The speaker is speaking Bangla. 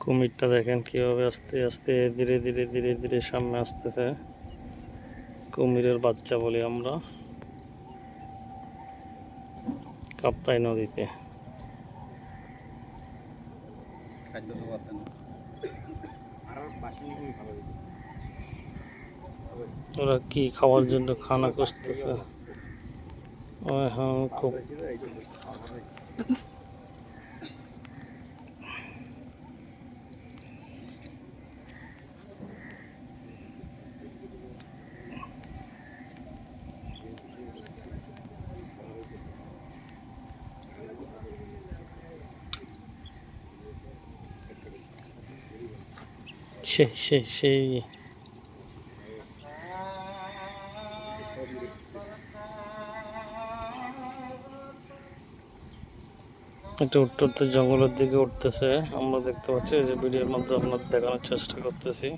কুমিরটা দেখেন কিভাবে আস্তে আস্তে ধীরে ধীরে ধীরে ধীরে সামনে আসতেছে। কুমিরের বাচ্চা বলি আমরা কাপ্তাই নদীতে। ওরা কি খাওয়ার জন্য খানা খুঁজতেছে। হ্যাঁ, খুব সেই এটা উঠতে উঠতে জঙ্গলের দিকে উঠতেছে। আমরা দেখতে পাচ্ছি যে ভিডিওর মধ্যে আপনাদের দেখানোর চেষ্টা করতেছি।